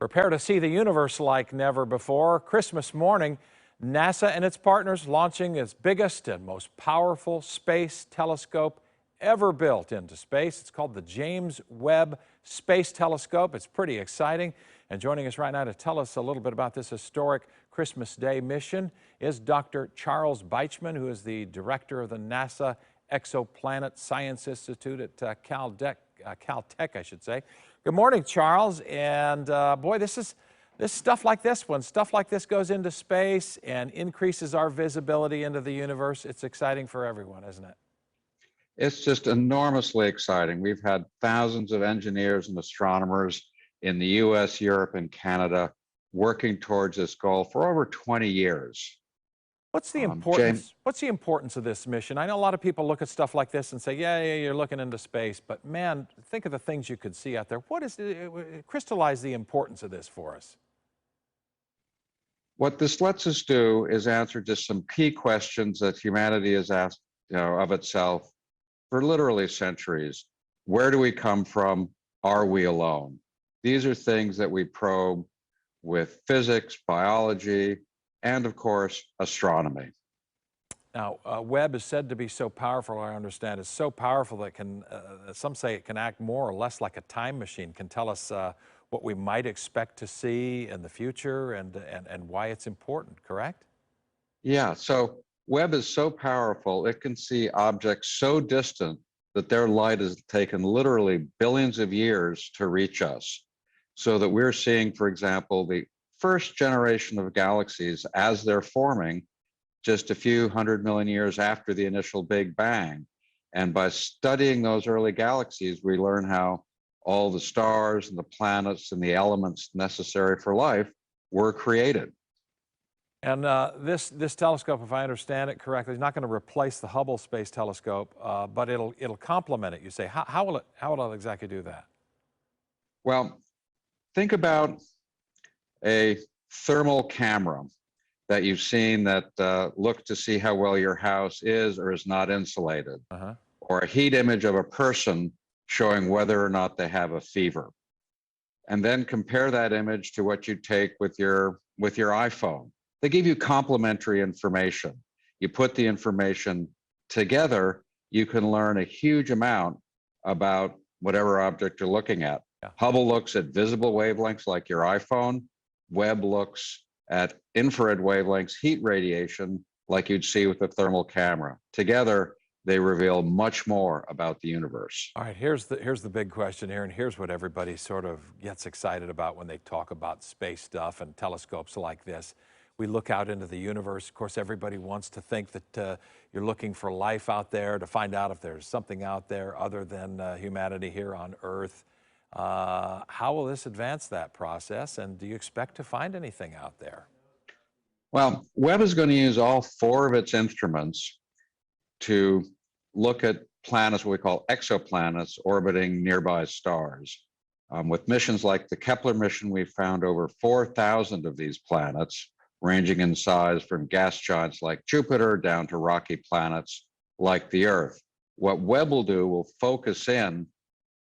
Prepare to see the universe like never before. Christmas morning, NASA and its partners launching its biggest and most powerful space telescope ever built into space. It's called the James Webb Space Telescope. It's pretty exciting. And joining us right now to tell us a little bit about this historic Christmas Day mission is Dr. Charles Beichman, who is the director of the NASA Exoplanet Science Institute at Caltech, I should say. Good morning, Charles. And boy, this stuff like this, when stuff like this goes into space and increases our visibility into the universe, it's exciting for everyone, isn't it? It's just enormously exciting. We've had thousands of engineers and astronomers in the US, Europe, and Canada working towards this goal for over 20 years. What's the importance? What's the importance of this mission? I know a lot of people look at stuff like this and say, yeah, you're looking into space, but man, think of the things you could see out there. What is crystallize the importance of this for us? What this lets us do is answer just some key questions that humanity has asked, of itself for literally centuries. Where do we come from? Are we alone? These are things that we probe with physics, biology, and of course, astronomy. Now, Webb is said to be so powerful, I understand. It's so powerful that some say it can act more or less like a time machine, can tell us what we might expect to see in the future and why it's important, correct? Yeah, so Webb is so powerful, it can see objects so distant that their light has taken literally billions of years to reach us. So that we're seeing, for example, the first generation of galaxies as they're forming just a few 100 million years after the initial Big Bang. And by studying those early galaxies, we learn how all the stars and the planets and the elements necessary for life were created. And this telescope, if I understand it correctly, is not going to replace the Hubble Space Telescope, but it'll complement it, you say. How will it exactly do that? Well, think about a thermal camera that you've seen that look to see how well your house is or is not insulated, or a heat image of a person showing whether or not they have a fever. And then compare that image to what you take with your iPhone. They give you complementary information. You put the information together, you can learn a huge amount about whatever object you're looking at. Yeah. Hubble looks at visible wavelengths like your iPhone. Webb looks at infrared wavelengths, heat radiation, like you'd see with a thermal camera. Together, they reveal much more about the universe. All right, here's the big question here, and here's what everybody sort of gets excited about when they talk about space stuff and telescopes like this. We look out into the universe. Of course, everybody wants to think that you're looking for life out there, to find out if there's something out there other than humanity here on Earth. How will this advance that process, and do you expect to find anything out there? Well, Webb is going to use all four of its instruments to look at planets, what we call exoplanets, orbiting nearby stars. With missions like the Kepler mission, we found over 4,000 of these planets, ranging in size from gas giants like Jupiter down to rocky planets like the Earth. What Webb will do will focus in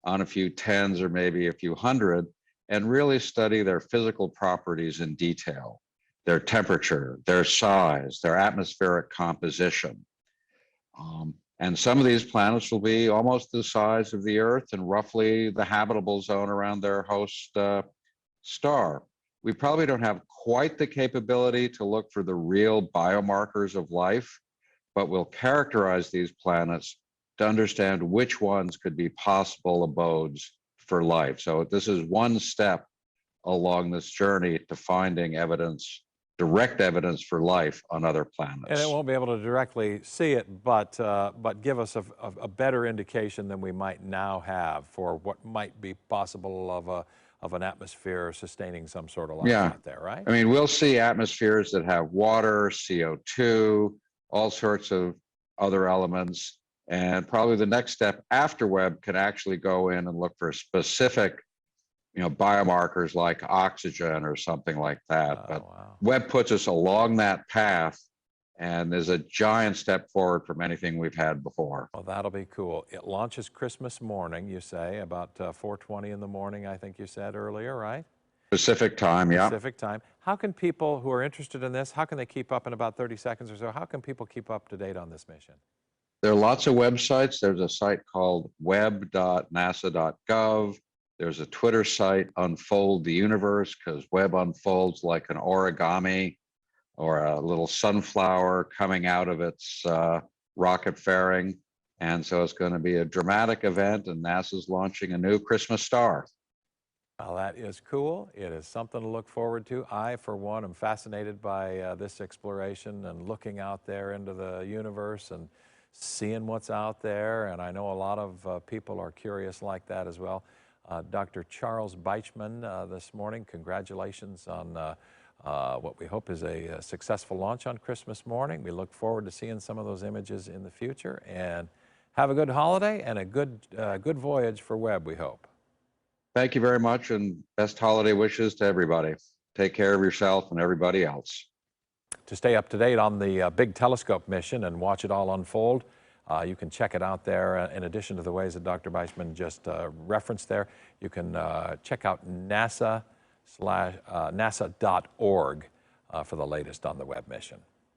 on a few tens or maybe a few hundred and really study their physical properties in detail, their temperature, their size, their atmospheric composition. And some of these planets will be almost the size of the Earth and roughly the habitable zone around their host star. We probably don't have quite the capability to look for the real biomarkers of life, but we'll characterize these planets to understand which ones could be possible abodes for life. So this is one step along this journey to finding evidence, direct evidence for life on other planets. And it won't be able to directly see it, but give us a better indication than we might now have for what might be possible of an atmosphere sustaining some sort of life out there, right? I mean, we'll see atmospheres that have water, CO2, all sorts of other elements. And probably the next step after Webb can actually go in and look for specific, biomarkers like oxygen or something like that. But wow. Webb puts us along that path and is a giant step forward from anything we've had before. Well, that'll be cool. It launches Christmas morning, you say, about 4:20 in the morning, I think you said earlier, right? Pacific time, yeah. Pacific time. How can people who are interested in this, how can they keep up in about 30 seconds or so? How can people keep up to date on this mission? There are lots of websites. There's a site called web.nasa.gov. There's a Twitter site, Unfold the Universe, because Webb unfolds like an origami or a little sunflower coming out of its rocket fairing. And so it's going to be a dramatic event, and NASA's launching a new Christmas star. Well, that is cool. It is something to look forward to. I, for one, am fascinated by this exploration and looking out there into the universe and seeing what's out there. And I know a lot of people are curious like that as well. Dr. Charles Beichman this morning, congratulations on what we hope is a successful launch on Christmas morning. We look forward to seeing some of those images in the future. And have a good holiday and a good voyage for Webb, we hope. Thank you very much, and best holiday wishes to everybody. Take care of yourself and everybody else. To stay up to date on the big telescope mission and watch it all unfold, you can check it out there. In addition to the ways that Dr. Beichman just referenced there, you can check out nasa.org for the latest on the Webb mission.